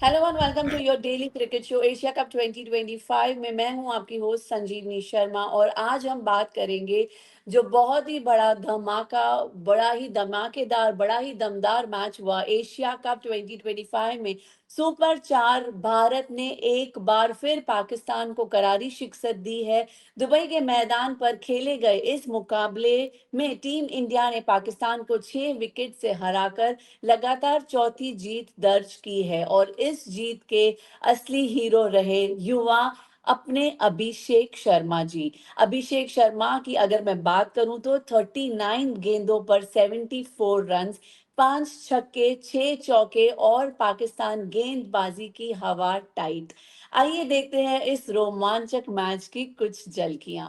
Hello and welcome to your daily cricket show Asia cup 2025 में मैं हूं आपकी होस्ट संजीवनी शर्मा। और आज हम बात करेंगे जो बहुत ही बड़ा धमाका, बड़ा ही धमाकेदार, बड़ा ही दमदार मैच हुआ एशिया कप 2025 में। सुपर 4 भारत ने एक बार फिर पाकिस्तान को करारी शिकस्त दी है। दुबई के मैदान पर खेले गए इस मुकाबले में टीम इंडिया ने पाकिस्तान को 6 विकेट से हराकर लगातार चौथी जीत दर्ज की है। और इस जीत के असली हीरो रहे युवा अपने अभिषेक शर्मा जी। अभिषेक शर्मा की अगर मैं बात करूं तो 39 गेंदों पर 74 रन, 5 छक्के 6 चौके और पाकिस्तान गेंदबाजी की हवा टाइट। आइए देखते हैं इस रोमांचक मैच की कुछ झलकियां।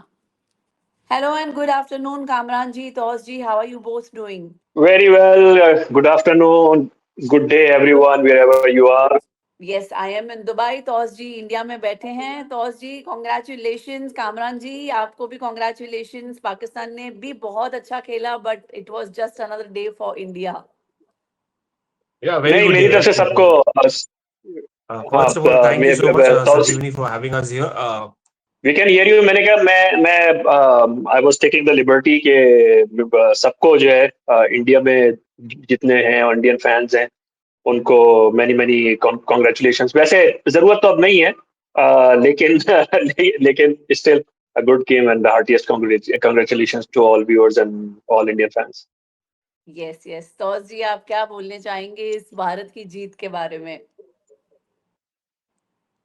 Hello and good afternoon Kamran ji, Taus ji, how are you both doing? Very well. Good afternoon. Good day, everyone, wherever you are. Yes, I am in Dubai. तौस जी इंडिया में बैठे हैं। तौस जी कॉन्ग्रेचुलेशंस। कामरान जी आपको भी कॉन्ग्रेचुलेशंस। पाकिस्तान ने भी बहुत अच्छा खेला but it was just another day for India. Yeah, very नहीं, good मेरी day. तरफ से सबको हाँ, First of all, thank you so much, तो Sanjeevani, for having us here. We can hear you. मैंने कहा मैं I was taking the liberty के सबको जो है इंडिया में जितने हैं इंडियन फैंस हैं उनको मैनी मैनी कॉन्ग्रेचुलेशंस। वैसे जरूरत तो अब नहीं है, लेकिन लेकिन still a good game and the heartiest congratulations to all viewers and all Indian fans. Yes yes, Taus ji आप क्या बोलने चाहेंगे इस भारत की जीत के बारे में?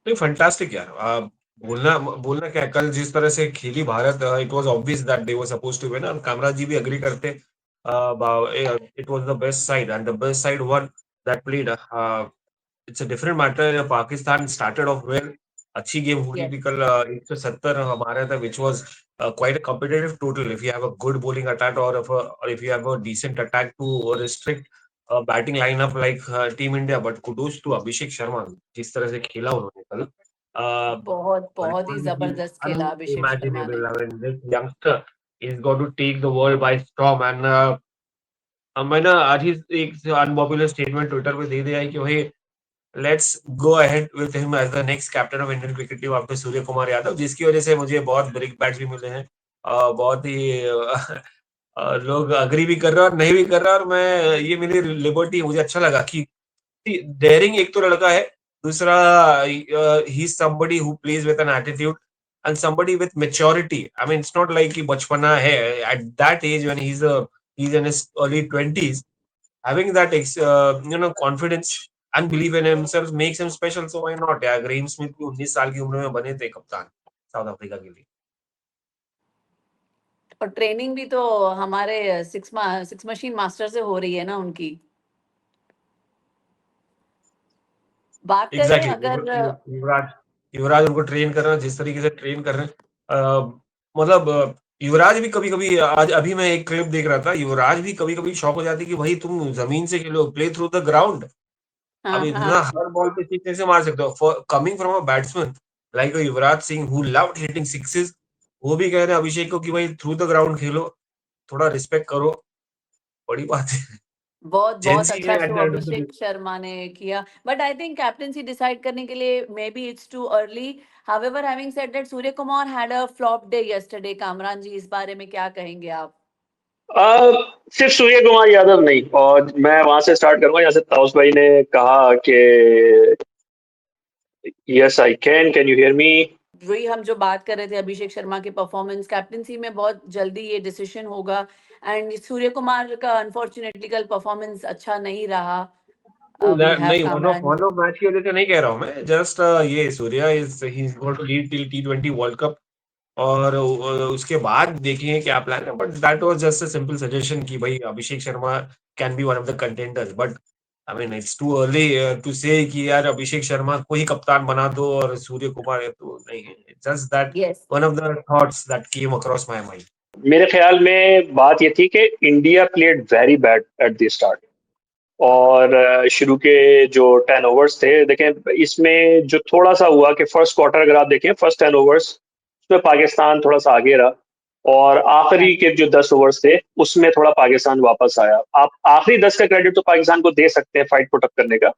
नहीं, फैंटास्टिक यार। बोलना बोलना क्या, कल जिस तरह से खेली Bharat, it was obvious that they were supposed to win, और कामराज जी भी एग्री करते। It was the best side and the best side one that played. It's a different matter. Pakistan started off well, अच्छी गेम हो रही यस थी कल। 170 हमारे था, which was quite a competitive total if you have a good bowling attack, और if you have a decent attack to restrict batting lineup like team India. But kudos to Abhishek Sharma, जिस तरह से खेला उन्होंने कल, बहुत बहुत ही unbelievable, जबरदस्त खेला अभिषेक शर्मा ने। unimaginable. I mean, this youngster is going to take the world by storm. And मैंने आज ही एक अनपॉपुलर स्टेटमेंट ट्विटर पे दे दिया है कि भाई let's go ahead with him as the next captain of Indian cricket team after Surya Kumar Yadav, जिसकी वजह से मुझे बहुत ब्रेक बैट्स भी मिले हैं। बहुत ही लोग अग्री भी कर रहे हैं और नहीं भी कर रहे हैं, और मैं ये मेरी लिबर्टी, मुझे अच्छा लगा कि डेयरिंग एक तो लड़का है, दूसरा he is somebody who plays with an attitude and somebody with maturity. I mean it's not like कि बचपना है। At that age when he is in his early 20s, having that confidence and belief in himself makes him special. So why not? यार, Graeme Smith भी 19 साल की उम्र में बने थे कप्तान साउथ अफ्रीका के लिए। और ट्रेनिंग भी तो हमारे सिक्स मशीन मास्टर से हो रही है ना उनकी। बात करें एग्जैक्टली अगर युवराज युवराज उनको ट्रेन कर रहे हैं, जिस तरीके से ट्रेन कर रहे हैं। मतलब युवराज भी कभी कभी, आज अभी मैं एक क्लिप देख रहा था, युवराज भी कभी कभी शौक हो जाती है कि भाई तुम जमीन से खेलो, प्ले थ्रू द ग्राउंड। अब हाँ इतना हाँ, हर बॉल पे सिक्स कैसे मार सकते हो? For coming from a batsman like Yuvraj Singh who loved hitting sixes, वो भी कह रहे हैं अभिषेक को कि भाई थ्रू द ग्राउंड खेलो, थोड़ा रिस्पेक्ट करो। बड़ी बात है। बहुत बहुत जेंसी है अच्छा at show the end of the day. Abhishek Sharma ने किया। But I think captaincy decide करने के लिए maybe it's too early. However having said that Surya Kumar had a flop day yesterday. Kamran ji इस बारे में क्या कहेंगे आप? सिर्फ सूर्य कुमार यादव नहीं, और मैं वहां से स्टार्ट करूंगा जैसे ताउस भाई ने कहा कि yes I can you hear me? वही हम जो बात कर रहे थे अभिषेक शर्मा के परफॉर्मेंस, कैप्टनसी में बहुत जल्दी ये डिसीजन होगा। एंड सूर्य कुमार का अनफॉर्चुनेटली कल परफॉर्मेंस अच्छा नहीं रहा। वी हैव नहीं, कामरान। वन ऑफ मैच की वजह से नहीं कह रहा हूँ मैं, जस्ट ये Surya is he is going to lead till टी20 वर्ल्ड कप, और उसके बाद देखेंगे क्या प्लान है। But that was just a simple suggestion कि भाई Abhishek Sharma can be one of the contenders. But I mean it's too early to say कि यार अभिषेक शर्मा को ही कप्तान बना दो और सूर्य कुमार है तो नहीं है। Just that yes one of the thoughts that came across my mind. मेरे ख्याल में बात ये थी कि India played very bad at the start, और शुरू के जो 10 ओवर्स थे, देखें इसमें जो थोड़ा सा हुआ कि फर्स्ट क्वार्टर अगर आप देखें, फर्स्ट 10 ओवर्स उसमें पाकिस्तान थोड़ा सा आगे रहा, और आखिरी के जो 10 ओवर्स थे उसमें थोड़ा पाकिस्तान वापस आया। आप आखिरी 10 का क्रेडिट तो पाकिस्तान को दे सकते हैं फाइट पुट अप करने का,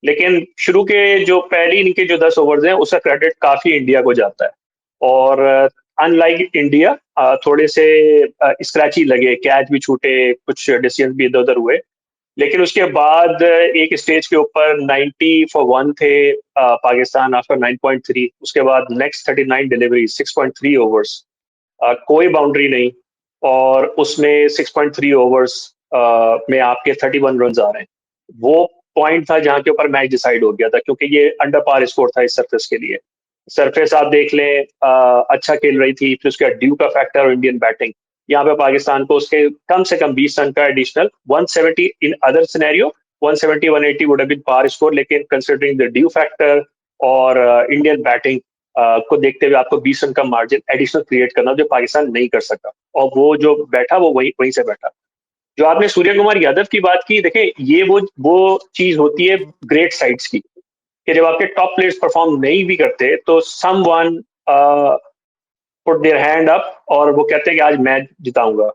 लेकिन शुरू के जो पहली इनके जो 10 ओवर्स हैं उसका क्रेडिट काफी इंडिया को जाता है। और अनलाइक इंडिया थोड़े से स्क्रैची लगे, कैच भी छूटे, कुछ डिसीजन भी इधर उधर हुए, लेकिन उसके बाद एक स्टेज के ऊपर 90 फॉर 1 थे पाकिस्तान आफ्टर 9.3। उसके बाद नेक्स्ट 39 डिलीवरी 6.3 ओवर्स, कोई बाउंड्री नहीं, और उसमें 6.3 ओवर्स में आपके 31 रन आ रहे हैं। वो पॉइंट था जहां के ऊपर मैच डिसाइड हो गया था, क्योंकि ये अंडर पार स्कोर था इस सरफेस के लिए। सरफेस आप देख लें, अच्छा खेल रही थी, फिर उसके ड्यू का फैक्टर और इंडियन बैटिंग, यहाँ पे पाकिस्तान को उसके कम से कम 20 रन का additional 170 in other scenario, 170 180 would have been par score, लेकिन कंसिडरिंग द ड्यू फैक्टर और इंडियन बैटिंग को देखते हुए आपको 20 रन का मार्जिन एडिशनल क्रिएट करना, जो पाकिस्तान नहीं कर सका, और वो जो बैठा वो वहीं वहीं से बैठा। जो आपने सूर्य कुमार यादव की बात की, देखें ये वो चीज होती है ग्रेट साइड्स की, कि जब आपके टॉप प्लेयर्स परफॉर्म नहीं भी करते तो someone put their hand up और वो कहते हैं कि आज मैच जिताऊंगा।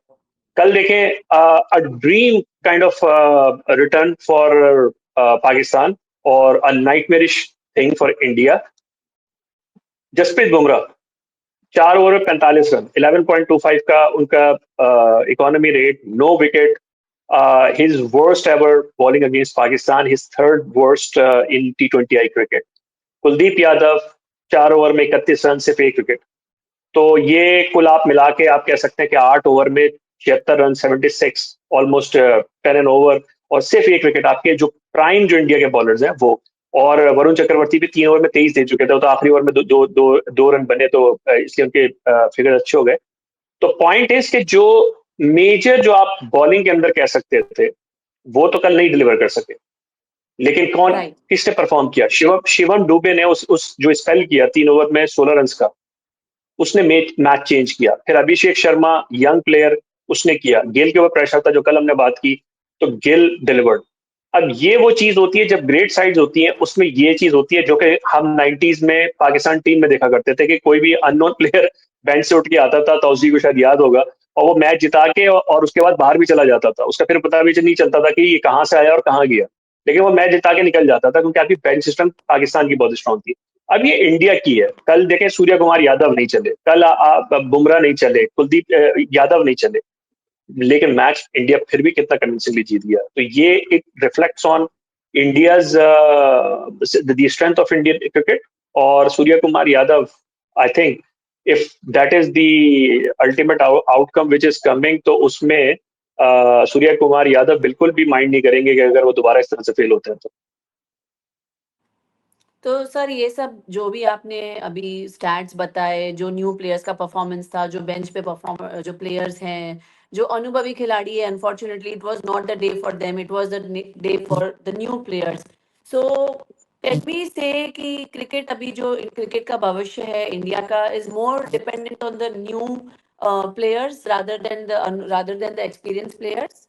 कल देखें a dream kind of return for Pakistan और a nightmarish thing for India. Jasprit Bumrah 4 over में 45 रन, 11.25 का उनका economy rate, no wicket, his worst ever bowling against Pakistan, his third worst in T20I cricket. Kuldeep Yadav 4 over में 31 run, सिर्फ 1 wicket. तो ये कुल आप मिला के आप कह सकते हैं कि 8 ओवर में 76 रन, 76, ऑलमोस्ट 10 एन ओवर, और सिर्फ 1 विकेट आपके जो प्राइम जो इंडिया के बॉलर्स हैं वो। और वरुण चक्रवर्ती भी 3 ओवर में 23 दे चुके थे, तो आखिरी ओवर में दो रन बने, तो इसलिए उनके फिगर अच्छे हो गए। तो पॉइंट इज कि जो मेजर जो आप बॉलिंग के अंदर कह सकते थे वो तो कल नहीं डिलीवर कर सके, लेकिन कौन राइट। किसने परफॉर्म किया? शिवम डुबे ने उस जो स्पेल किया 3 ओवर में 16 रन का, उसने मैच चेंज किया। फिर अभिषेक शर्मा यंग प्लेयर, उसने किया। गिल के ऊपर प्रेशर था जो कल हमने बात की, तो गिल डिलीवर्ड। अब ये वो चीज होती है जब ग्रेट साइड्स होती हैं, उसमें ये चीज होती है जो कि हम 90s में पाकिस्तान टीम में देखा करते थे, कि कोई भी अननोन प्लेयर बेंच से उठ के आता था, तौसी को शायद याद होगा, और वो मैच जिता के और उसके बाद बाहर भी चला जाता था, उसका फिर पता भी नहीं चलता था कि ये कहाँ से आया और कहाँ गया, लेकिन वो मैच जिता के निकल जाता था, क्योंकि आपकी बेंच सिस्टम पाकिस्तान की बहुत स्ट्रॉन्ग थी। अब ये इंडिया की है। कल देखें सूर्य कुमार यादव नहीं चले, कल बुमराह नहीं चले, कुलदीप यादव नहीं चले, लेकिन मैच इंडिया फिर भी कितना कन्विंसिंगली जीत गया। तो ये it reflects on India's the strength of Indian cricket. और Surya Kumar Yadav, I think if that is the ultimate outcome which is coming, तो उसमें सूर्य कुमार यादव बिल्कुल भी माइंड नहीं करेंगे कि अगर वो दोबारा इस तरह से फेल होते हैं तो सर ये सब जो भी आपने अभी स्टैट्स बताए, जो न्यू प्लेयर्स का परफॉर्मेंस था, जो बेंच पे परफॉर्म जो प्लेयर्स हैं, जो अनुभवी खिलाड़ी है, unfortunately it was not the day for them, it was the day for the new players. So can we say कि क्रिकेट अभी जो क्रिकेट का भविष्य है इंडिया का is more dependent on the new players rather than the experience players?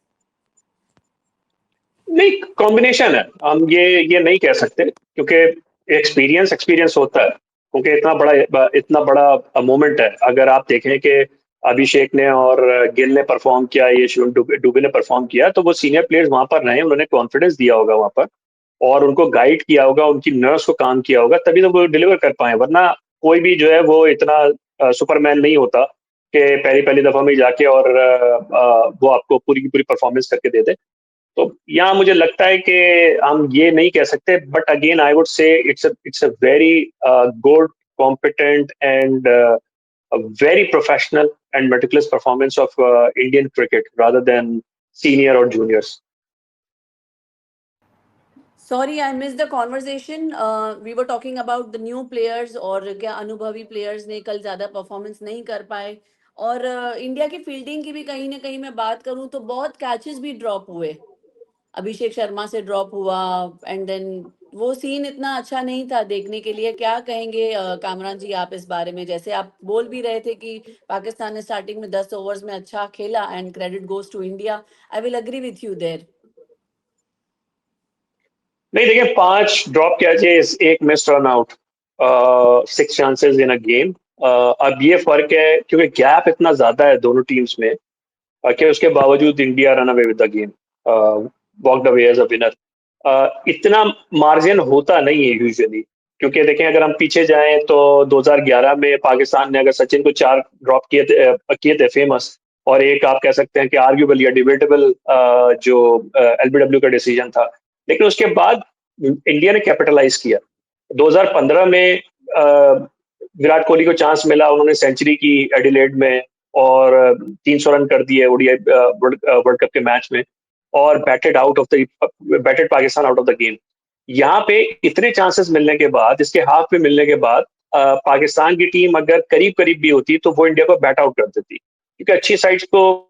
नहीं, combination है। हम ये नहीं कह सकते, क्योंकि एक्सपीरियंस एक्सपीरियंस होता है, क्योंकि इतना बड़ा मोमेंट है। अगर आप देखें कि अभिषेक ने और गिल ने परफॉर्म किया, ये शिवम डुबे ने परफॉर्म किया, तो वो सीनियर प्लेयर्स वहां पर रहे, उन्होंने कॉन्फिडेंस दिया होगा वहां पर, और उनको गाइड किया होगा, उनकी नर्व्स को काम किया होगा, तभी तो वो डिलीवर कर पाए। वरना कोई भी जो है वो इतना सुपरमैन नहीं होता कि पहली पहली दफा में जाके और वो आपको पूरी की पूरी परफॉर्मेंस करके दे दे। तो यहाँ मुझे लगता है कि हम ये नहीं कह सकते, बट अगेन आई वुड से it's a very good, competent and very professional and meticulous performance of Indian cricket rather than senior और juniors. Sorry, I missed the conversation. We were talking about the new players और क्या अनुभवी players ने कल ज़्यादा performance नहीं कर पाए, और इंडिया की फील्डिंग की भी कहीं ना कहीं मैं बात करूं तो बहुत कैचेस भी ड्रॉप हुए। अभिषेक शर्मा से ड्रॉप हुआ, एंड देन वो सीन इतना अच्छा नहीं था देखने के लिए। क्या कहेंगे कामरान जी आप इस बारे में? जैसे आप बोल भी रहे थे कि पाकिस्तान ने स्टार्टिंग में 10 ओवर्स में अच्छा खेला and credit goes to India, I will agree with you there. नहीं, देखिए 5 ड्रॉप कैचेस, एक miss run out, 6 chances in a game. अब ये फर्क है क्योंकि गैप इतना ज्यादा है दोनों टीम्स में, कि उसके बावजूद India run away with the game, walked away as a winner. इतना मार्जिन होता नहीं है यूजुअली, क्योंकि देखें अगर हम पीछे जाएं तो 2011 में पाकिस्तान ने अगर सचिन को 4 ड्रॉप किए थे फेमस, और एक आप कह सकते हैं कि आर्ग्यूबल या डिबेटेबल जो एलबीडब्ल्यू का डिसीजन था, लेकिन उसके बाद इंडिया ने कैपिटलाइज किया। 2015 में विराट कोहली को चांस मिला, उन्होंने सेंचुरी की एडिलेड में और 300 रन कर दिए ओडीआई वर्ल्ड कप के मैच में, और batted Pakistan out of the game. यहाँ पे इतने चांसेस मिलने के बाद, इसके हाफ पे मिलने के बाद, पाकिस्तान की टीम अगर करीब करीब भी होती तो वो इंडिया को बैट आउट कर देती, क्योंकि अच्छी साइड्स को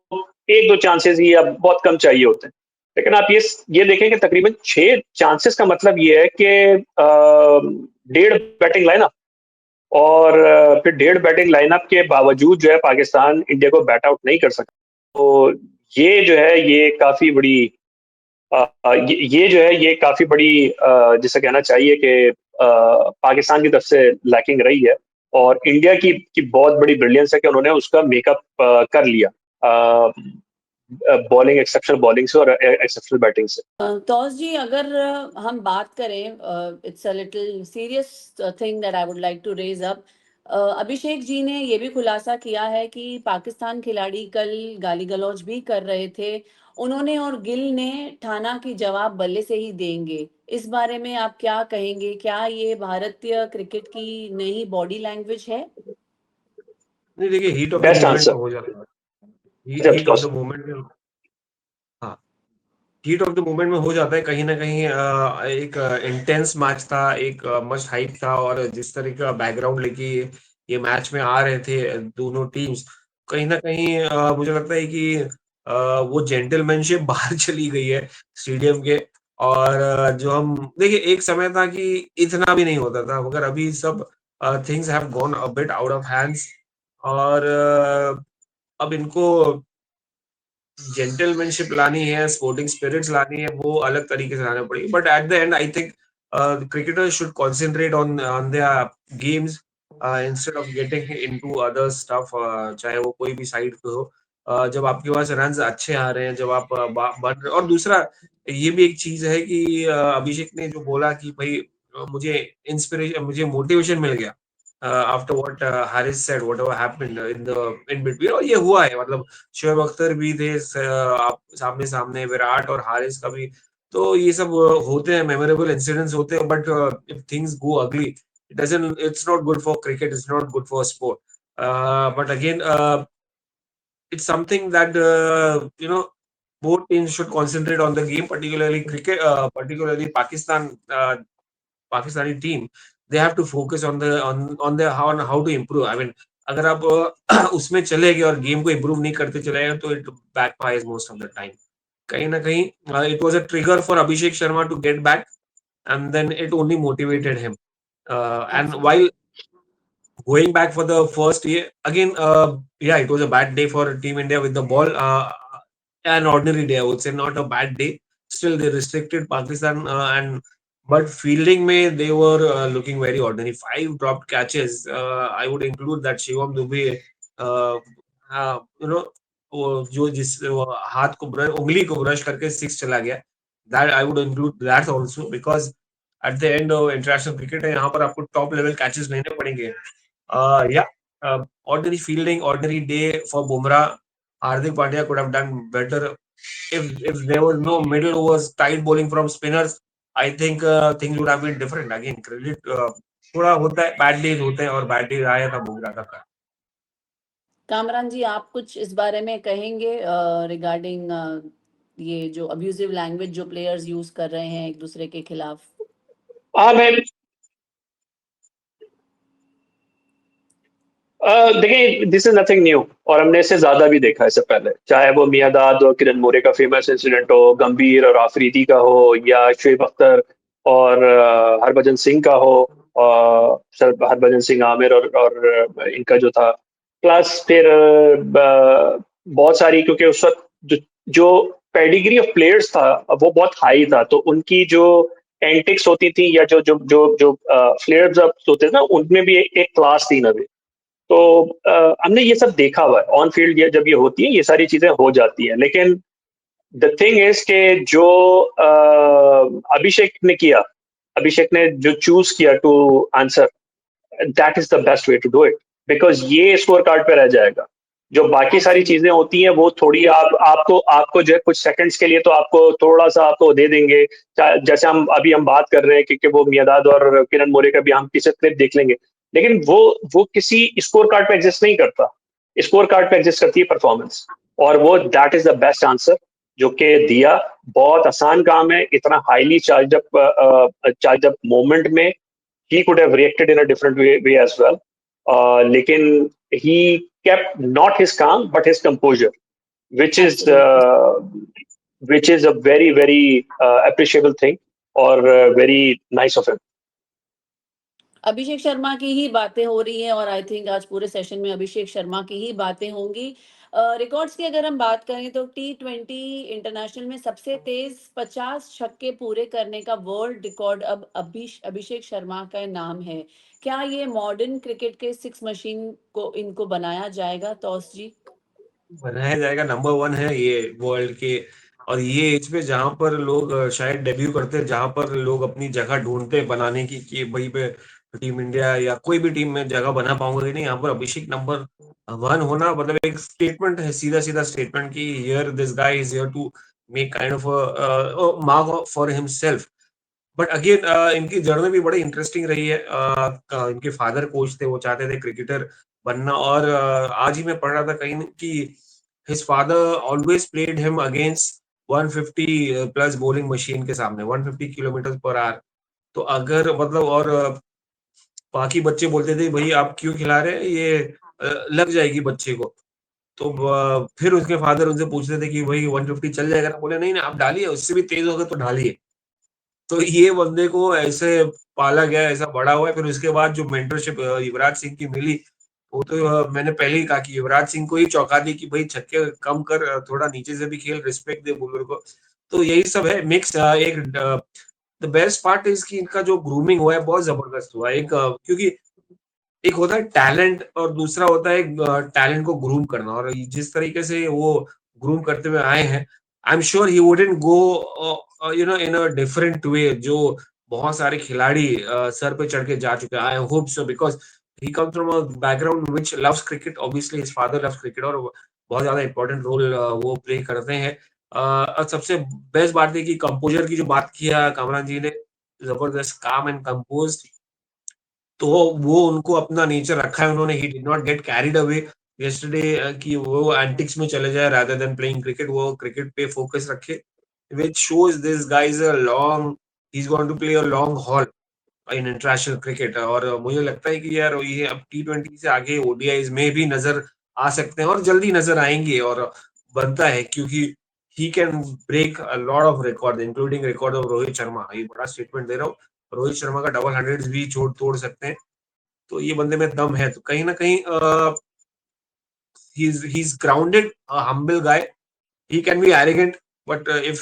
1-2 चांसेस ही अब बहुत कम चाहिए होते हैं। लेकिन आप ये देखें कि तकरीबन 6 चांसेस का मतलब ये है कि 1.5 बैटिंग लाइनअप, और फिर 1.5 बैटिंग लाइनअप के बावजूद जो है पाकिस्तान इंडिया को बैट आउट नहीं कर सका। तो ये जो है ये काफी बड़ी ये जो है ये काफी बड़ी जिसे कहना चाहिए कि पाकिस्तान की तरफ से लैकिंग रही है, और इंडिया की बहुत बड़ी ब्रिलियंस है कि उन्होंने उसका मेकअप कर लिया बॉलिंग, एक्सेप्शनल बॉलिंग से और एक्सेप्शनल बैटिंग से। तौस जी, अगर हम बात करें, it's a little serious thing that I would like to raise up. Abhishek ji ने ये भी खुलासा किया है कि पाकिस्तान खिलाड़ी कल गाली गलौज भी कर रहे थे। उन्होंने और गिल ने ठाना कि जवाब बल्ले से ही देंगे। इस बारे में आप क्या कहेंगे? क्या ये भारतीय क्रिकेट की नई बॉडी लैंग्वेज है? नहीं देखिए, heat of the best moment answer. में हो जाता है, of heat of course. The moment में। हाँ, हीट ऑफ द मोमेंट में हो जाता है कहीं ना कहीं। एक इंटेंस मैच था, एक मस्ट हाइप था, और जिस तरह का बैकग्राउंड लेके ये मैच में आ रहे थे दोनों टीम्स, कहीं ना कहीं मुझे लगता है कि वो जेंटलमैनशिप बाहर चली गई है स्टेडियम के। और जो हम देखिए, एक समय था कि इतना भी नहीं होता था, मगर अभी सब things have gone a bit out of hands. और अब इनको जेंटलमैनशिप लानी है, स्पोर्टिंग स्पिरिट्स लानी है, वो अलग तरीके से लाना पड़ेगी। But at the and I think cricketers should concentrate on their games instead of getting into other stuff, चाहे वो कोई भी साइड पे हो। जब आपके पास रन्स अच्छे आ रहे हैं, जब आप बन रहे, और दूसरा ये भी एक चीज है कि अभिषेक ने जो बोला कि भाई मुझे इंस्पिरेशन, मुझे मोटिवेशन मिल गया after what Haris said, whatever happened in between. और ये हुआ है, मतलब शोएब अख्तर भी थे आप सामने सामने, विराट और हारिस का भी। तो ये सब होते हैं, मेमोरेबल इंसिडेंट्स होते हैं। बट इफ थिंग्स गो अगली, it's not good for cricket, it's not good for sport. But again it's something that both teams should concentrate on the game, particularly cricket, particularly Pakistani team. They have to focus on the how to improve. I mean, अगर आप उसमें चले गए और game को improve नहीं करते चले गए, तो it backfires most of the time. कहीं ना कहीं it was a trigger for Abhishek Sharma to get back, and then it only motivated him. And while going back for the first year again, yeah, it was a bad day for Team India with the ball. An ordinary day, I would say, not a bad day. Still, they restricted Pakistan, and but fielding may they were looking very ordinary. 5 dropped catches. I would include that Shivam Dubey, uh, वो जो जिस वो हाथ को उंगली को brush करके 6 चला गया, that I would include that also, because at the end of international cricket है, यहाँ पर आपको टॉप लेवल कैचेस लेने पड़ेंगे। Yeah, ordinary fielding, ordinary day for Bumrah. Hardik Pandya could have done better if there was no middle overs, tight bowling from spinners. I think things would have been different. Again, credit थोड़ा होता है, bad days होते हैं, और bad days आया था बुमराह का। कामरान जी, आप कुछ इस बारे में कहेंगे रिगार्डिंग ये जो अब्यूजिव लैंग्वेज जो प्लेयर्स यूज कर रहे हैं एक दूसरे के खिलाफ? हाँ, मैं देखिए, दिस इज नथिंग न्यू, और हमने इससे ज्यादा भी देखा है इससे पहले, चाहे वो मियांदाद और किरण मोरे का फेमस इंसिडेंट हो, गंभीर और आफरीदी का हो, या शुएब अख्तर और हरभजन सिंह का हो, हरभजन सिंह आमिर और इनका जो था, प्लस फिर बहुत सारी, क्योंकि उस वक्त जो पेडिग्री ऑफ प्लेयर्स था वो बहुत हाई था, तो उनकी जो एंटिक्स होती थी या जो जो जो जो फ्लेयर्स होते थे ना, उनमें भी एक क्लास थी ना। तो हमने ये सब देखा हुआ है ऑन फील्ड, जब ये होती है ये सारी चीजें हो जाती हैं, लेकिन द थिंग इज के जो अभिषेक ने किया, अभिषेक ने जो चूज किया to answer, that is the best way to do it, because ये स्कोर कार्ड पे रह जाएगा। जो बाकी सारी Absolutely. चीजें होती हैं वो थोड़ी आपको जो है कुछ सेकंड्स के लिए तो आपको थोड़ा सा आपको दे देंगे। जैसे हम बात कर रहे हैं कि वो मियादाद और किरण मोरे का भी हम किसी क्लिप देख लेंगे, लेकिन वो किसी स्कोर कार्ड पे एग्जिस्ट नहीं करता। स्कोर कार्ड पे एग्जिस्ट करती है परफॉर्मेंस, और वो that is the best answer जो कि दिया। बहुत आसान काम है, इतना हाईली चार्ज अप मोमेंट में he could have reacted in a different way as well. Lekin he kept not his calm but his composure, which is Absolutely. a very very appreciable thing or very nice of him. Abhishek Sharma की ही बातें हो रही हैं और I think आज पूरे session में अभिषेक शर्मा की ही बातें होंगी। रिकॉर्ड्स की अगर हम बात करें तो T20 इंटरनेशनल में सबसे तेज 50 छक्के पूरे करने का वर्ल्ड रिकॉर्ड अब अभिषेक शर्मा का नाम है। क्या ये मॉडर्न क्रिकेट के सिक्स मशीन को इनको बनाया जाएगा तौस जी? बनाया जाएगा, नंबर 1 है ये वर्ल्ड के। और ये एज पे जहां पर लोग शायद डेब्यू करते हैं, जहां पर लोग अपनी जगह ढूंढते हैं बनाने की कि भाई पे टीम इंडिया या कोई भी टीम में जगह बना पाऊंगा कि नहीं, यहाँ पर अभिषेक नंबर 1 होना मतलब एक स्टेटमेंट है, सीधा सीधा स्टेटमेंट कि here this guy is here to make kind of mark for himself. But again इनकी जर्नी भी बड़ी इंटरेस्टिंग रही है। इनके फादर कोच थे, वो चाहते थे क्रिकेटर बनना, और आज ही मैं पढ़ रहा था कहीं कि his father always played him against 150 plus bowling machine के सामने, 150 किलोमीटर पर आवर। तो अगर मतलब, और बाकी बच्चे बोलते थे भाई आप क्यों खिला रहे हैं, ये लग जाएगी बच्चे को। तो फिर उसके फादर उनसे पूछते थे कि भाई 150 चल जाएगा ना, बोले नहीं नहीं आप डालिए, उससे भी तेज होगा तो डालिए। तो ये बंदे को ऐसे पाला गया, ऐसा बड़ा हुआ है। फिर उसके बाद जो मेंटरशिप युवराज सिंह की मिली, वो तो मैंने पहले ही कहा कि युवराज सिंह को ही चौंका दी कि भाई छक्के कम कर, थोड़ा नीचे से भी खेल, रिस्पेक्ट दे बॉलर को। तो यही सब है मिक्स। एक द बेस्ट पार्ट इज कि इनका जो ग्रूमिंग हुआ है बहुत जबरदस्त हुआ है। एक क्योंकि एक होता है टैलेंट और दूसरा होता है टैलेंट को ग्रूम करना, और जिस तरीके से वो ग्रूम करते हुए आए हैं, I am sure he wouldn't go in a different way जो बहुत सारे खिलाड़ी सर पे चढ़ के जा चुके हैं। I hope so, because he comes from a background which loves cricket, obviously his father loves cricket, और बहुत ज्यादा इंपॉर्टेंट रोल वो प्ले करते हैं। और सबसे बेस्ट बात है कि कंपोजर की जो बात किया कामरान जी ने, जबरदस्त काम एंड कंपोज। तो वो उनको अपना नेचर रखा है उन्होंने, he did not get carried away yesterday कि वो एंटिक्स में चले जाए रादर देन प्लेइंग क्रिकेट, वो क्रिकेट पे फोकस रखे, which shows this guy is a long, he is going to play a long haul in international cricket. और मुझे लगता है कि यार ये अब T20 से आगे ओडीआईज में भी नजर आ सकते हैं, और जल्दी नजर आएंगे, और बनता है क्योंकि he can break a lot of record including record of Rohit Sharma. ये बड़ा स्टेटमेंट दे रहा हूँ, रोहित शर्मा का डबल हंड्रेड भी छोड़ तोड़ सकते हैं। तो ये बंदे में दम है। तो कहीं ना कहीं he's grounded, a humble guy. He can be arrogant, but if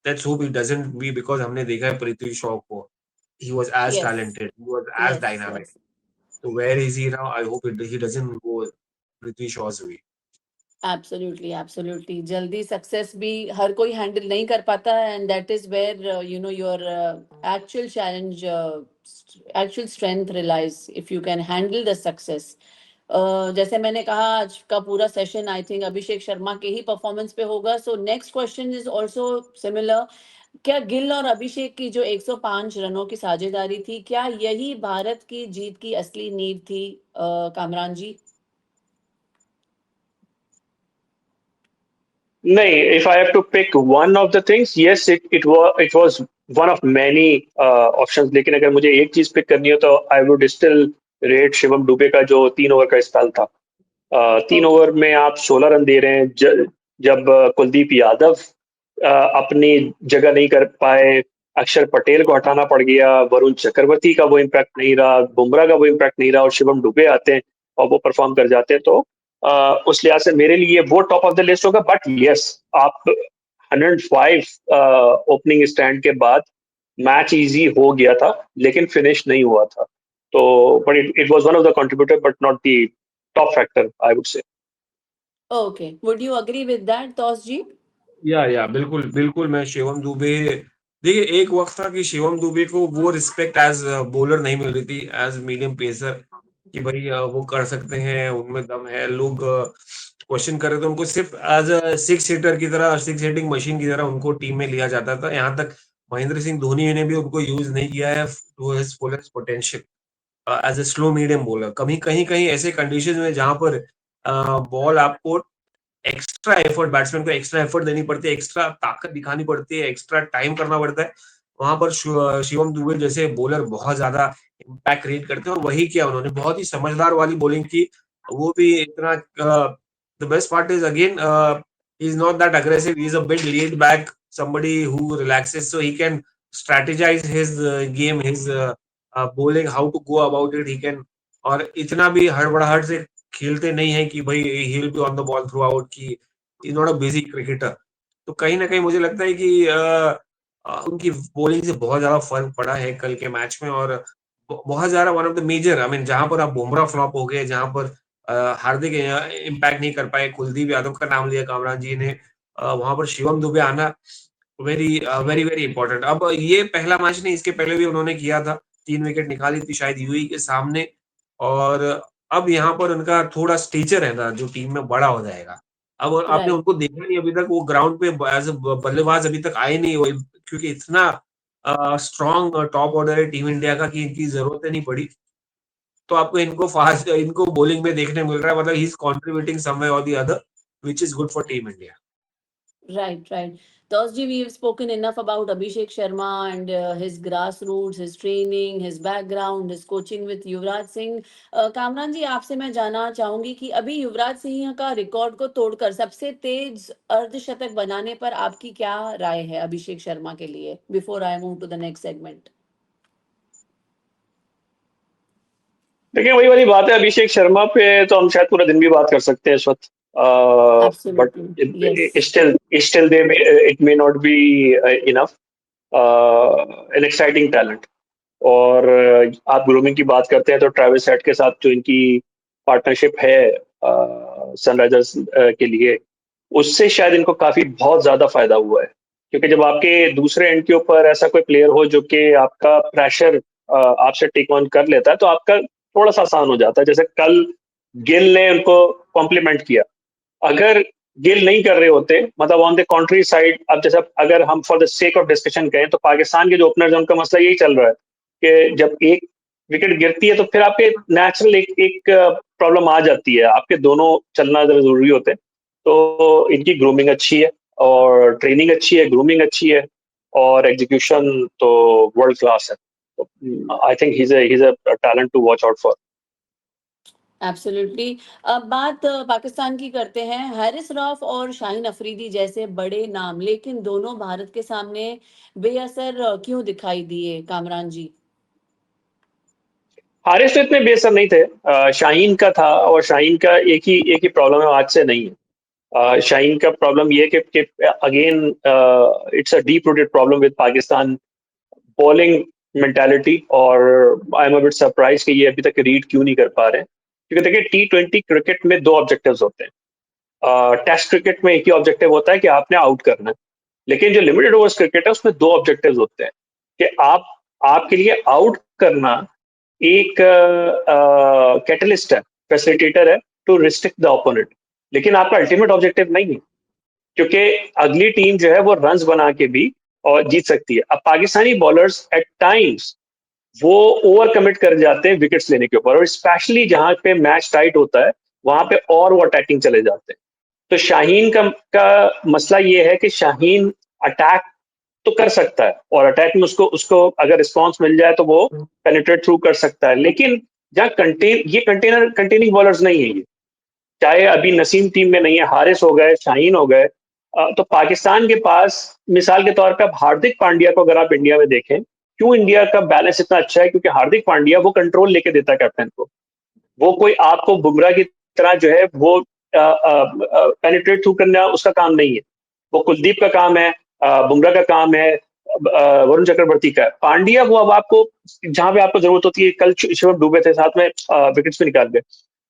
let's hope he doesn't be, because हमने देखा है पृथ्वी शॉ को, he was as Yes. talented, he was as Yes. dynamic. Yes. So where is he now? I hope he doesn't go Prithvi Shaw's way. Absolutely, absolutely. जल्दी success भी हर कोई handle नहीं कर पाता है and that is where you know your actual challenge, actual strength realise if you can handle the success. जैसे मैंने कहा आज का पूरा session I think Abhishek Sharma के ही परफॉर्मेंस पे होगा। So next question is also similar. क्या गिल और अभिषेक की जो 105 रनों की साझेदारी थी, क्या यही भारत की जीत की असली नींव थी कामरान जी? नहीं, if I have to pick one of the things, yes, it was one of many options. लेकिन अगर मुझे एक चीज पिक करनी हो तो I would still rate Shivam Dubey का जो 3 ओवर का स्पेल था। 3 ओवर ओके। में आप 16 रन दे रहे हैं, जब कुलदीप यादव अपनी जगह नहीं कर पाए, अक्षर पटेल को हटाना पड़ गया, वरुण चक्रवर्ती का वो इम्पैक्ट नहीं रहा, बुमराह का वो इम्पैक्ट नहीं रहा, और शिवम दुबे आते हैं और वो परफॉर्म कर जाते हैं, तो उस लिहाज से मेरे लिए वो टॉप ऑफ द लिस्ट होगा। बट यस, आप 105 ओपनिंग स्टैंड के बाद मैच इजी हो गया था, लेकिन फिनिश नहीं हुआ था। तो but it was one of the contributor but not the top factor, I would से। Okay. Would you agree with that, Toss ji? या बिल्कुल बिल्कुल मैं शिवम दुबे, देखिए एक वक्त था कि शिवम दुबे को वो रिस्पेक्ट एज बॉलर नहीं मिल रही थी एज मीडियम पेसर, कि भाई वो कर सकते हैं, उनमें दम है, लोग क्वेश्चन कर रहे थे उनको, सिर्फ एज अ सिक्स हिटर की तरह, सिक्स हिटिंग मशीन की तरह उनको टीम में लिया जाता था। यहाँ तक महेंद्र सिंह धोनी ने भी उनको यूज नहीं किया है to his fullest potential as a slow medium bowler. कभी कहीं कहीं ऐसे कंडीशन में जहां पर बॉल आपको एक्स्ट्रा एफर्ट, बैट्समैन को एक्स्ट्रा एफर्ट देनी पड़ती है, एक्स्ट्रा ताकत दिखानी पड़ती है, एक्स्ट्रा टाइम करना पड़ता है, वहां पर शिवम दुबे जैसे बॉलर बहुत ज्यादा इम्पैक्ट क्रिएट करते हैं। और वही किया उन्होंने, बहुत ही समझदार वाली बॉलिंग की, वो भी इतना। The best part is again he is not that aggressive, he is a bit laid back, somebody who relaxes so he can strategize his game, his bowling, how to go about it, he can। और इतना भी हड़बड़ाहट से खेलते नहीं है कि भाई he will be on the ball throughout, की is not a busy cricketer. तो कहीं ना कहीं मुझे लगता है कि उनकी बॉलिंग से बहुत ज्यादा फर्क पड़ा है कल के मैच में। और बहुत ज्यादा one of the major, I mean जहां पर आप बुमराह फ्लॉप हो गए, जहां पर हार्दिक इम्पैक्ट नहीं कर पाए, कुलदीप यादव का नाम लिया कामरान जी ने, वहां पर शिवम दुबे आना वेरी वेरी वेरी इंपॉर्टेंट। अब ये पहला मैच नहीं, इसके पहले भी उन्होंने किया था, 3 विकेट निकाली थी शायद यूएई के सामने। और अब यहाँ पर उनका थोड़ा स्टेचर है ना जो टीम में बड़ा हो जाएगा। अब आपने राइट। उनको देखा नहीं अभी तक, वो ग्राउंड पे एज बल्लेबाज अभी तक आए नहीं वो, क्योंकि इतना स्ट्रॉन्ग टॉप ऑर्डर है टीम इंडिया का कि इनकी जरूरत नहीं पड़ी। तो आपको इनको फास्ट, इनको बॉलिंग में देखने मिल रहा है, मतलब ही इज कॉन्ट्रीब्यूटिंग समवेयर और the other, which is good for team India. Right, right. Tosji, we have spoken enough about Abhishek Sharma and his grassroots, his training, his background, his coaching with Yuvraj Singh. Kamran जी, आपसे मैं जानना चाहूंगी कि अभी युवराज सिंह का record को तोड़कर सबसे तेज अर्धशतक बनाने पर आपकी क्या राय है अभिषेक शर्मा के लिए, before I move to the next segment. देखिए वही वाली बात है, अभिषेक शर्मा पे तो हम शायद पूरा दिन भी बात कर सकते हैं इस वक्त, but absolutely. Yes. Still still they it may not be enough an exciting talent. और आप ग्रूमिंग की बात करते हैं तो ट्रेविस हेड के साथ जो इनकी पार्टनरशिप है सनराइजर्स के लिए, उससे शायद इनको काफी बहुत ज्यादा फायदा हुआ है। क्योंकि जब आपके दूसरे एंड के ऊपर ऐसा कोई प्लेयर हो जो कि आपका प्रेशर आपसे टेक ऑन कर लेता है, तो आपका थोड़ा सा आसान हो जाता है। जैसे कल गिल ने उनको कॉम्प्लीमेंट किया, अगर गिल नहीं कर रहे होते, मतलब ऑन द कॉन्ट्री साइड, अब जैसे अगर हम for the sake of discussion कहें तो पाकिस्तान के जो ओपनर्स हैं उनका मसला यही चल रहा है कि जब एक विकेट गिरती है तो फिर आपके नेचुरल एक एक प्रॉब्लम आ जाती है, आपके दोनों चलना जरूरी होते हैं। तो इनकी ग्रूमिंग अच्छी है और ट्रेनिंग अच्छी है, ग्रूमिंग अच्छी है, और एग्जीक्यूशन तो वर्ल्ड क्लास है। I think he is a talent to watch out for. Absolutely. अब बात पाकिस्तान की करते हैं। हारिस रऊफ और शाहीन अफरीदी जैसे बड़े नाम, लेकिन दोनों भारत के सामने बेअसर क्यों दिखाई दिए, कामरान जी। हारिस तो इतने बेसर नहीं थे, शाहीन का था, और शाहीन का एक ही प्रॉब्लम है, आज से नहीं है। शाहीन का प्रॉब्लम ये है कि again it's a deep rooted problem with Pakistan bowling mentality. और I am a bit surprise कि ये अभी तक रीड क्यों नहीं कर पा रहे हैं। क्योंकि देखिए T20 क्रिकेट में दो ऑब्जेक्टिव्स होते हैं, टेस्ट क्रिकेट में एक ही ऑब्जेक्टिव होता है कि आपने आउट करना है, लेकिन जो लिमिटेड ओवर्स क्रिकेट है उसमें दो ऑब्जेक्टिव्स होते हैं कि आपके लिए आउट करना एक कैटलिस्ट है, फैसिलिटेटर है टू रिस्ट्रिक्ट द ओपोनेंट, लेकिन आपका अल्टीमेट ऑब्जेक्टिव नहीं है। क्योंकि अगली टीम जो है वो रन्स बना के भी और जीत सकती है। अब पाकिस्तानी बॉलर्स एट टाइम्स वो ओवर कमिट कर जाते हैं विकेट्स लेने के ऊपर, और स्पेशली जहां पे मैच टाइट होता है वहां पे और वो अटैकिंग चले जाते हैं। तो शाहीन का मसला ये है कि शाहीन अटैक तो कर सकता है, और अटैक में उसको उसको अगर रिस्पॉन्स मिल जाए तो वो पेनिट्रेट थ्रू कर सकता है, लेकिन जहाँ कंटेनर कंटेनिंग बॉलर्स नहीं है ये, चाहे अभी नसीम टीम में नहीं है, हारिस हो गए, शाहीन हो गए, तो पाकिस्तान के पास मिसाल के तौर पर हार्दिक पांड्या को अगर आप इंडिया में देखें, क्यों इंडिया का बैलेंस इतना अच्छा है, क्योंकि हार्दिक पांड्या वो कंट्रोल लेके देता है कैप्टन को। वो कोई आपको बुमराह की तरह जो है वो पेनिट्रेट थ्रू करना उसका काम नहीं है। वो कुलदीप का काम है, बुमराह का काम है, वरुण चक्रवर्ती का। पांड्या वो अब आपको जहां पे आपको जरूरत होती है, कल शिवम डूबे थे साथ में, विकेट्स भी निकाल गए।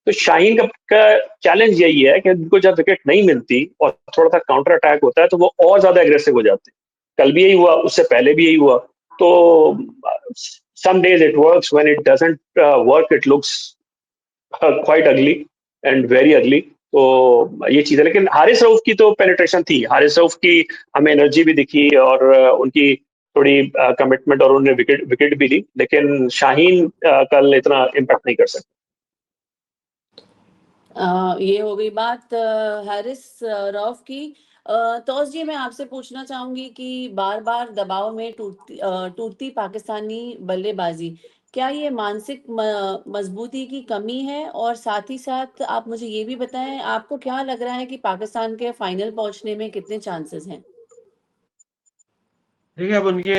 तो शाहीन का चैलेंज यही है कि उनको जब विकेट नहीं मिलती और थोड़ा सा काउंटर अटैक होता है तो वो और ज्यादा एग्रेसिव हो जाते हैं। कल भी यही हुआ, उससे पहले भी यही हुआ। तो some days it works, when it doesn't work it looks quite ugly and very ugly। तो ये चीज है, लेकिन हारिस रऊफ की तो पेनिट्रेशन थी, हारिस रऊफ की हमें एनर्जी भी दिखी और उनकी थोड़ी कमिटमेंट, और उन्होंने विकेट विकेट भी ली, लेकिन शाहीन कल इतना इम्पैक्ट नहीं कर सकते। ये हो गई बात हारिस रऊफ की। तौस जी, मैं आपसे पूछना चाहूंगी कि बार बार दबाव में टूटती पाकिस्तानी बल्लेबाजी, क्या ये मानसिक मजबूती की कमी है? और साथ ही साथ आप मुझे ये भी बताएं, आपको क्या लग रहा है कि पाकिस्तान के फाइनल पहुंचने में कितने चांसेस हैं? देखिए, अब उनके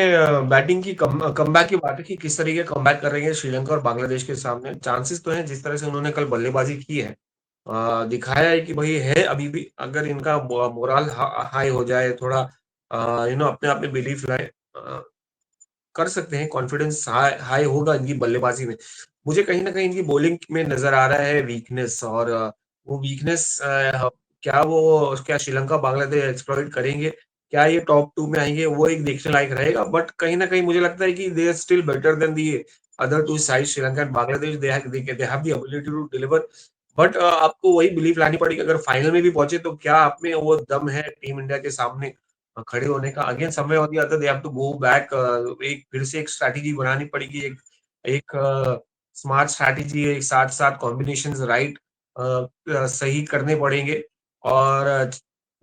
बैटिंग की कमबैक की बात है कि किस तरीके कमबैक कर रही है श्रीलंका और बांग्लादेश के सामने। चांसेस तो हैं, जिस तरह से उन्होंने कल बल्लेबाजी की है, दिखाया है कि भाई है अभी भी। अगर इनका मोरल हाई हो जाए, थोड़ा अपने आप में बिलीफ लाए, कर सकते हैं, कॉन्फिडेंस हाई हाई होगा इनकी बल्लेबाजी में। मुझे कहीं ना कहीं इनकी बॉलिंग में नजर आ रहा है वीकनेस, और वो वीकनेस क्या श्रीलंका बांग्लादेश एक्सप्लॉइट करेंगे, क्या ये टॉप 2 में आएंगे, वो एक देखने लायक रहेगा। बट कहीं ना कहीं मुझे लगता है कि they are still better than the other two side, Sri Lanka and Bangladesh. They have the ability to deliver. But आपको वही बिलीव लानी पड़ेगी, अगर फाइनल में भी पहुंचे तो क्या आप में वो दम है टीम इंडिया के सामने खड़े होने का। अगेन समय होती आता, they have to go back, एक फिर से एक स्ट्रैटेजी बनानी पड़ेगी, एक एक स्मार्ट स्ट्रैटेजी, एक साथ साथ कॉम्बिनेशंस राइट सही करने पड़ेंगे। और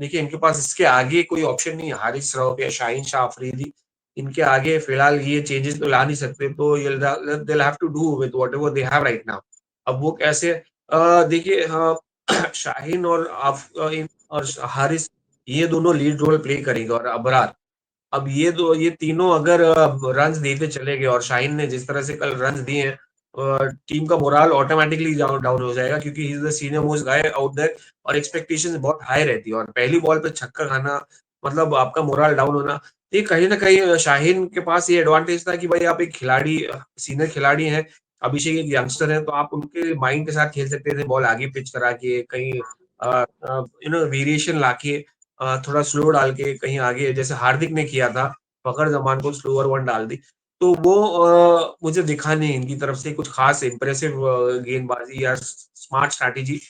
देखिए, इनके पास इसके आगे कोई ऑप्शन नहीं है, हारिस रऊफ या शाहीन शाह अफरीदी, इनके आगे फिलहाल ये चेंजेस तो ला नहीं सकते। तो they have to do with whatever they have right now. अब वो कैसे, देखिए, शाहीन और हारिस, ये दोनों लीड रोल प्ले करेंगे, और अबरार। अब ये तीनों अगर रन्स देते चले गए, और शाहीन ने जिस तरह से कल रन्स दिए हैं, टीम का मोराल ऑटोमेटिकली डाउन हो जाएगा, क्योंकि he is the senior most guy out there, और एक्सपेक्टेशंस बहुत हाई रहती है। और पहली बॉल पे छक्का खाना मतलब आपका मोराल डाउन होना। ये कहीं ना कहीं शाहीन के पास ये एडवांटेज था कि भाई आप एक खिलाड़ी, सीनियर खिलाड़ी हैं, अभिषेक एक यंगस्टर है, तो आप उनके माइंड के साथ खेल सकते थे, बॉल आगे पिच करा के, कहीं वेरिएशन लाके, थोड़ा स्लो डाल के कहीं आगे, जैसे हार्दिक ने किया था, फखर जमान को स्लोअर वन डाल दी। तो वो मुझे दिखा नहीं इनकी तरफ से कुछ खास इंप्रेसिव गेंदबाजी या स्मार्ट स्ट्रैटेजी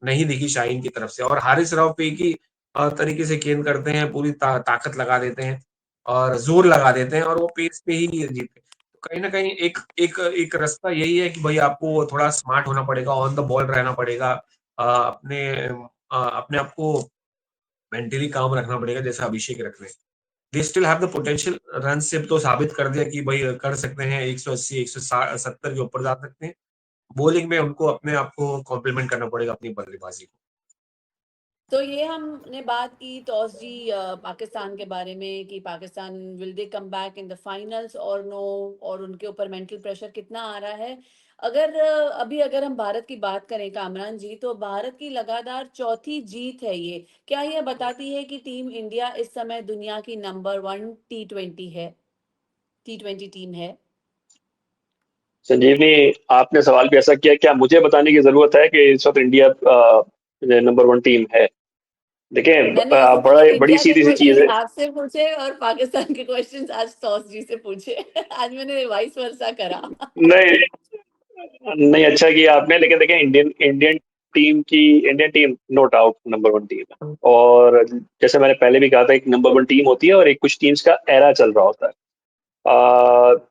नहीं दिखी शाहीन की तरफ से। और हारिस राव पे की तरीके से गेंद करते हैं, पूरी ताकत लगा देते हैं और जोर लगा देते हैं, और वो पेस पे ही नहीं जीते। तो कहीं ना कहीं एक एक एक रास्ता यही है कि भाई आपको थोड़ा स्मार्ट होना पड़ेगा, ऑन द बॉल रहना पड़ेगा, अपने आप को मेंटली काम रखना पड़ेगा, जैसे अभिषेक रख रहे हैं। They still have the potential, run से तो साबित कर दिया कि भाई कर सकते हैं, 180 170 के ऊपर जा सकते हैं। बॉलिंग में उनको अपने आप को कॉम्प्लीमेंट करना पड़ेगा, अपनी बल्लेबाजी को। तो ये हमने बात की तौस जी पाकिस्तान के बारे में कि Pakistan will they come back in the finals और नो, और उनके ऊपर मेंटल प्रेशर कितना आ रहा है। अगर अगर हम भारत की बात करें कामरान जी, तो भारत की लगातार चौथी जीत है ये। क्या यह बताती है कि टीम इंडिया इस समय दुनिया की नंबर 1 टी20 टीम है? संजीवनी, आपने सवाल भी ऐसा किया, क्या मुझे बताने की जरूरत है कि इस वक्त इंडिया नंबर 1 टीम है? देखिए, मैंने ऐसे तो बड़ा नहीं, बड़ी इंडिया के सीधी सी चीज क्वेश्चंस है। आपसे पूछे और पाकिस्तान के क्वेश्चंस आज तौस जी से पूछे। आज मैंने वाइस वर्सा करा। नहीं, नहीं, अच्छा किया आपने, लेकिन देखें, Indian Indian team no doubt number 1 team है। और जैसे मैंने पहले भी कहा था, एक नंबर 1 टीम होती है और एक कुछ टीम्स का एरा चल रहा होता है।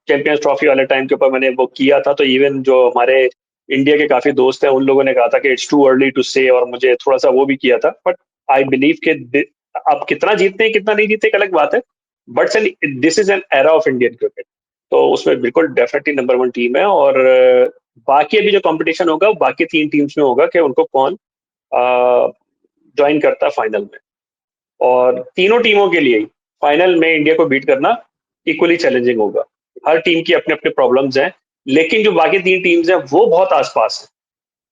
चैंपियंस ट्रॉफी वाले टाइम के ऊपर मैंने वो किया था, तो इवन जो हमारे इंडिया के काफी दोस्त हैं उन लोगों ने कहा था कि इट्स टू अर्ली टू से, और मुझे थोड़ा सा वो भी किया था। बट आई बिलीव कि अब कितना जीतते हैं कितना नहीं जीतते एक अलग बात है, but this is an era of Indian cricket. तो उसमें बिल्कुल डेफिनेटली नंबर 1 टीम है। और बाकी अभी जो कंपटीशन होगा वो बाकी 3 टीम्स में होगा कि उनको कौन ज्वाइन करता है फाइनल में। और तीनों टीमों के लिए फाइनल में इंडिया को बीट करना इक्वली चैलेंजिंग होगा। हर टीम की अपने अपने प्रॉब्लम्स हैं, लेकिन जो बाकी 3 टीम्स हैं वो बहुत आसपास हैं।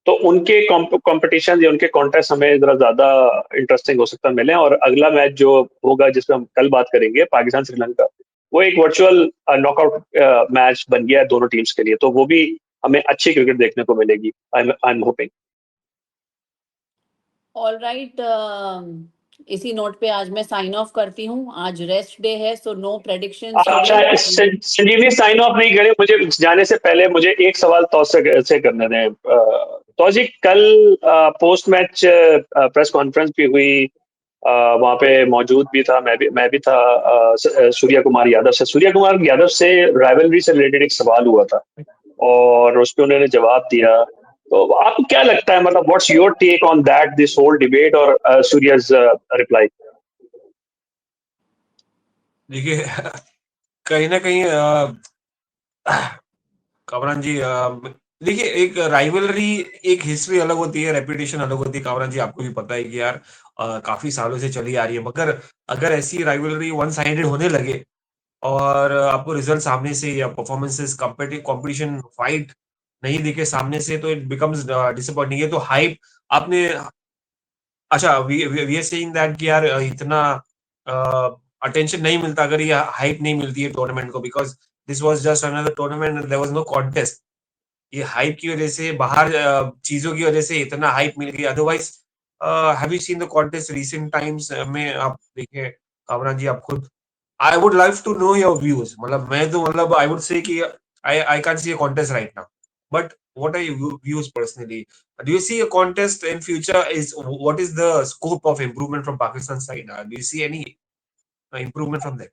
तो उनके कंपटीशन या उनके कॉन्टेस्ट हमें जरा ज्यादा इंटरेस्टिंग हो सकता है मिले। और अगला मैच जो होगा, जिसमें हम कल बात करेंगे, पाकिस्तान श्रीलंका, वो एक वर्चुअल नॉकआउट मैच बन गया है दोनों टीम्स के लिए, तो वो भी हमें अच्छी क्रिकेट देखने को मिलेगी। I am hoping. All right, इसी नोट पे आज मैं साइन ऑफ करती हूँ। आज रेस्ट डे है, सो नो प्रेडिक्शंस अच्छा, टुडे। संजीवनी साइन ऑफ नहीं करे, मुझे जाने से पहले मुझे एक सवाल तो से करने दें। तो जी कल पोस्ट मैच प्रेस कॉन्फ्रेंस भी हुई, वहां पे मौजूद भी था, मैं भी था। सूर्या कुमार यादव से, राइवलरी से रिलेटेड एक सवाल हुआ था और उस पे उन्होंने जवाब दिया। तो आपको क्या लगता है, मतलब what's your take on that, this whole debate और सूर्याज रिप्लाई? देखिए कहीं ना कहीं कामरान जी, देखिए एक राइवलरी, एक हिस्ट्री अलग होती है, रेपुटेशन अलग होती है। कामरान जी आपको भी पता है कि यार काफी सालों से चली आ रही है, मगर अगर ऐसी राइवलरी वन साइडेड होने लगे और आपको रिजल्ट सामने से या परफॉर्मेंसेस कंपटीशन फाइट नहीं दिखे सामने से, तो इट बिकम्स डिसअपॉइंटिंग। है तो हाइप आपने, अच्छा वी आर सेइंग दैट कि यार इतना अटेंशन नहीं मिलता अगर ये हाइप नहीं मिलती है टूर्नामेंट को, because this was just another tournament, there was no contest. ये हाइप की वजह से, बाहर चीजों की वजह से इतना हाइप मिल गई। Otherwise have you seen the contest recent times में? आप देखिए कामरान जी, आप खुद, I would like to know your views. मतलब मैं तो, मतलब आई वुड से कि I can't see a contest right now, but what are your views personally? Do you see a contest in future? Is what is the scope of improvement from Pakistan side? Do you see any improvement from there?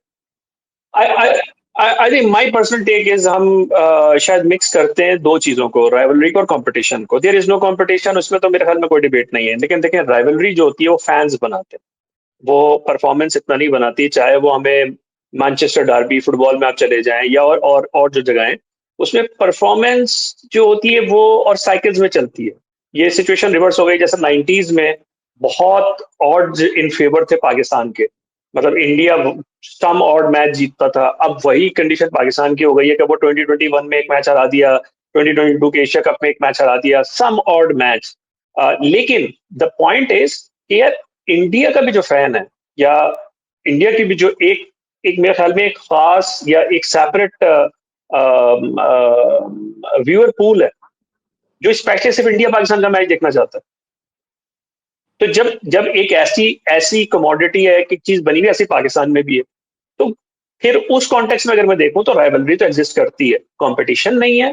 I think my personal take is, हम शायद mix करते हैं दो चीजों को, rivalry को और competition को। देयर इज नो कंपटीशन, उसमें तो मेरे ख्याल में कोई डिबेट नहीं है। लेकिन देखिए, राइवलरी जो होती है वो फैंस बनाते हैं, वो परफॉर्मेंस इतना नहीं बनाती। चाहे वो हमें मैनचेस्टर डार्बी फुटबॉल में आप चले जाएं या और जो जगह है, उसमें परफॉर्मेंस जो होती है वो और साइकिल्स में चलती है। ये सिचुएशन रिवर्स हो गई, जैसे 90s में बहुत ऑड्स इन फेवर थे पाकिस्तान के, मतलब इंडिया सम ऑड मैच जीतता था। अब वही कंडीशन पाकिस्तान की हो गई है कि वो 2021 में एक मैच हरा दिया, 2022 के एशिया कप में एक मैच हरा दिया, सम ऑड मैच। लेकिन द पॉइंट इज कि यार, इंडिया का भी जो फैन है, या इंडिया की भी जो एक एक मेरे ख्याल में एक खास या एक सेपरेट व्यूअर पूल है, जो स्पेशली सिर्फ इंडिया पाकिस्तान का मैच देखना चाहता है। तो जब जब एक ऐसी ऐसी कमोडिटी है कि चीज बनी हुई ऐसी पाकिस्तान में भी है, तो फिर उस कॉन्टेक्स्ट में अगर मैं देखूं तो राइवलरी तो एग्जिस्ट करती है, कंपटीशन नहीं है।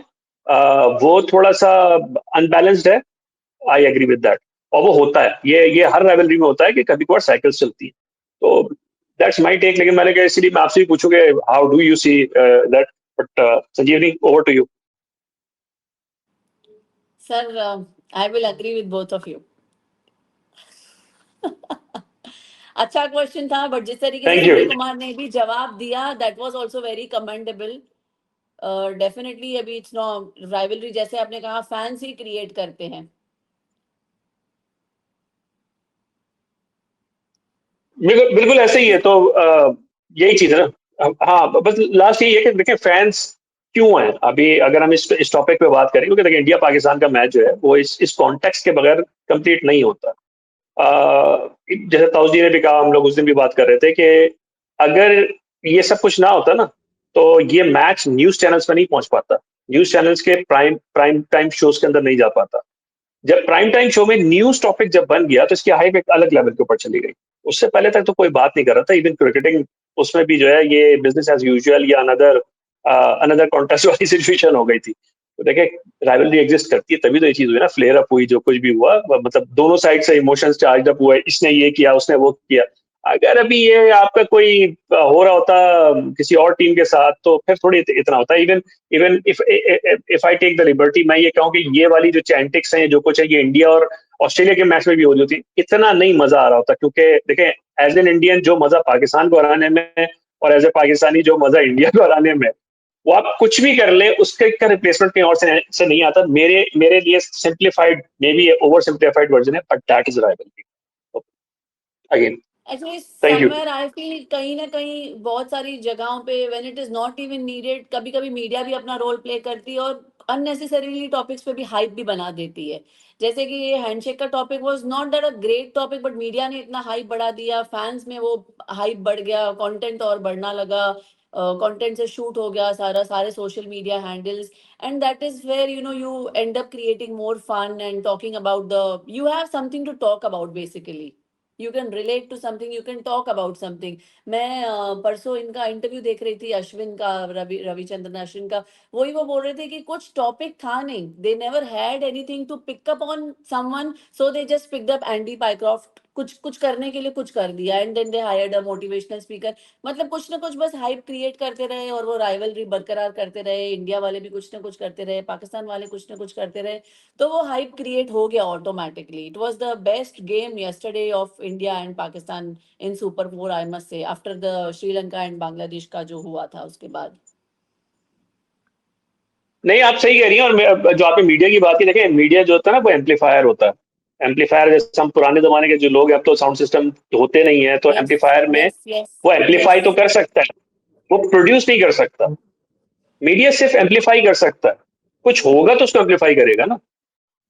वो थोड़ा सा अनबैलेंस्ड है, आई एग्री विद दैट। और वो होता है, ये हर राइवलरी में होता है कि कभी कभार साइकिल्स चलती है। तो दैट्स माय टेक। लेकिन मैंने कहा इसलिए मैं आपसे भी पूछूंगे, how do you see that? But Sanjeevani, over to you. Sir, I will agree with both of you. अच्छा क्वेश्चन था, बट जिस तरीके से थैंक यू। सूर्य कुमार ने भी जवाब दिया, that was also very commendable. Definitely अभी इट्स नो राइवलरी, जैसे आपने कहा, फैंस ही क्रिएट करते हैं। बिल्कुल बिल्कुल ऐसे ही है। तो यही चीज है ना। हाँ, बस लास्ट यही है कि देखिए, फैंस क्यों हैं अभी, अगर हम इस टॉपिक पे बात करें, क्योंकि देखिए इंडिया पाकिस्तान का मैच जो है वो इस कॉन्टेक्स्ट के बगैर कंप्लीट नहीं होता। जैसे ताऊ जी ने भी कहा, हम लोग उस दिन भी बात कर रहे थे कि अगर ये सब कुछ ना होता ना, तो ये मैच न्यूज चैनल्स पर नहीं पहुंच पाता, न्यूज चैनल्स के प्राइम प्राइम टाइम शोज के अंदर नहीं जा पाता। जब प्राइम टाइम शो में न्यूज टॉपिक जब बन गया, तो इसकी हाइप एक अलग लेवल के ऊपर चली गई। उससे पहले तक तो कोई बात नहीं कर रहा था, इवन क्रिकेटिंग उसमें भी जो है ये बिजनेस एज यूजुअल या अनदर अनदर कॉन्टेस्ट वाली सिचुएशन हो गई थी। तो देखिए, राइवलरी एग्जिस्ट करती है तभी तो ये चीज हुई ना, फ्लेयर अप हुई, जो कुछ भी हुआ, मतलब दोनों साइड से इमोशंस चार्ज अप हुए, इसने ये किया उसने वो किया। अगर अभी ये आपका कोई हो रहा होता किसी और टीम के साथ, तो फिर थोड़ी इतना होता। Even even if I take the liberty, मैं ये कहूँ कि ये वाली जो चैंटिक्स हैं, जो कुछ है, ये इंडिया और ऑस्ट्रेलिया के मैच में भी हो रही थी, इतना नहीं मजा आ रहा होता। क्योंकि देखें, एज एन इंडियन जो मजा पाकिस्तान को हराने में है, और एज ए पाकिस्तानी जो मजा इंडिया को हराने में है, वो आप कुछ भी कर ले, उसके का रिप्लेसमेंट कहीं और से नहीं आता। मेरे मेरे लिए simplified, maybe over simplified version है, but that is rivalry again. Actually thank you. Somewhere I feel कहीं ना कहीं बहुत सारी जगहों पे when it is not even needed, कभी कभी मीडिया भी अपना रोल प्ले करती है और अननेसेसरीली टॉपिक्स पे भी हाइप भी बना देती है। जैसे कि ये हैंडशेक का topic was not that a great topic, but media ने इतना हाइप बढ़ा दिया, फैंस में वो हाइप बढ़ गया, कंटेंट और बढ़ना लगा। कंटेंट से शूट हो गया सारा, सारे social media handles, and that is where you end up creating more fun and talking about you have something to talk about basically. You can relate to something, you can talk about something. मैं परसों इनका interview देख रही थी, अश्विन का, रविचंद्रन अश्विन का। वही वो बोल रहे थे कि कुछ टॉपिक था नहीं, they never had anything to pick up on someone, so they just picked up Andy Pycroft, कुछ कुछ करने के लिए कुछ कर दिया, and then they hired a motivational speaker. मतलब कुछ ना कुछ बस हाइप क्रिएट करते रहे और वो राइवलरी बरकरार करते रहे, इंडिया वाले भी कुछ ना कुछ करते रहे, पाकिस्तान वाले कुछ ना कुछ करते रहे, तो वो हाइप क्रिएट हो गया automatically. It was the best game yesterday of India and Pakistan in super 4, I must say, after the Sri Lanka and Bangladesh का जो हुआ था उसके बाद। नहीं, आप सही कह रही हैं। और जो आपने मीडिया की बात की, देखें मीडिया जो होता है ना वो एम्पलीफायर होता है। एम्पलीफायर जैसे हम पुराने जमाने के जो लोग हैं, अब तो साउंड सिस्टम होते नहीं है, तो यस एम्पलीफायर में यस यस वो एम्पलीफाई यस, तो कर सकता है, वो प्रोड्यूस नहीं कर सकता। मीडिया सिर्फ एम्पलीफाई कर सकता है, कुछ होगा तो उसको एम्पलीफाई करेगा ना।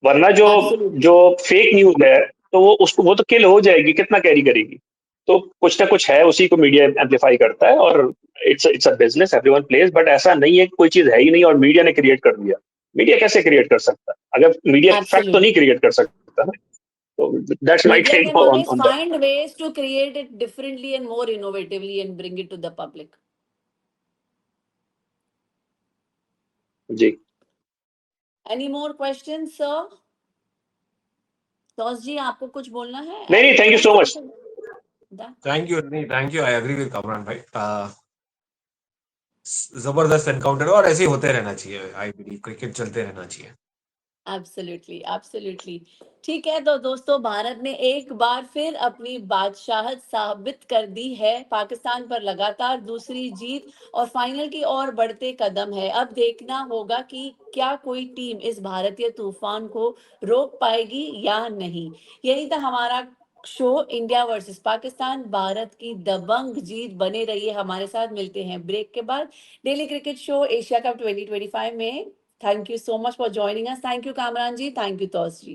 वरना जो एब्सोल्युटली। जो फेक न्यूज है, तो वो तो किल हो जाएगी, कितना कैरी करेगी। तो कुछ ना कुछ है, उसी को मीडिया एम्पलीफाई करता है। और it's a business, everyone plays, but ऐसा नहीं है कि कोई चीज है ही नहीं और मीडिया ने क्रिएट कर दिया। मीडिया कैसे क्रिएट कर सकता है? अगर मीडिया फैक्ट तो नहीं एब्सोल्युटली, क्रिएट कर सकता ना। तो that's my media take can always on that. find ways to create it differently and more innovatively and bring it to the public. जी Any more questions, sir? तोस जी, आपको कुछ बोलना है, नहीं ऐड नहीं, थैंक यू करना है so much. something? Done? Thank you, नहीं thank you, I agree with Kamran भाई। जबरदस्त एनकाउंटर, और ऐसे ही होते रहना चाहिए। आई बिलीव क्रिकेट चलते रहना चाहिए। Absolutely absolutely. ठीक है, तो दोस्तों भारत ने एक बार फिर अपनी बादशाहत साबित कर दी है, पाकिस्तान पर लगातार दूसरी जीत और फाइनल की ओर बढ़ते कदम है। अब देखना होगा कि क्या कोई टीम इस भारतीय तूफान को रोक पाएगी या नहीं। यही था हमारा show, India versus Pakistan, Bharat की दबंग जीत। बने रहिए हमारे साथ, मिलते हैं ब्रेक के बाद daily cricket show Asia cup 2025 में। Thank you so much for joining us. Thank you, Kamran ji. Thank you, Tos ji.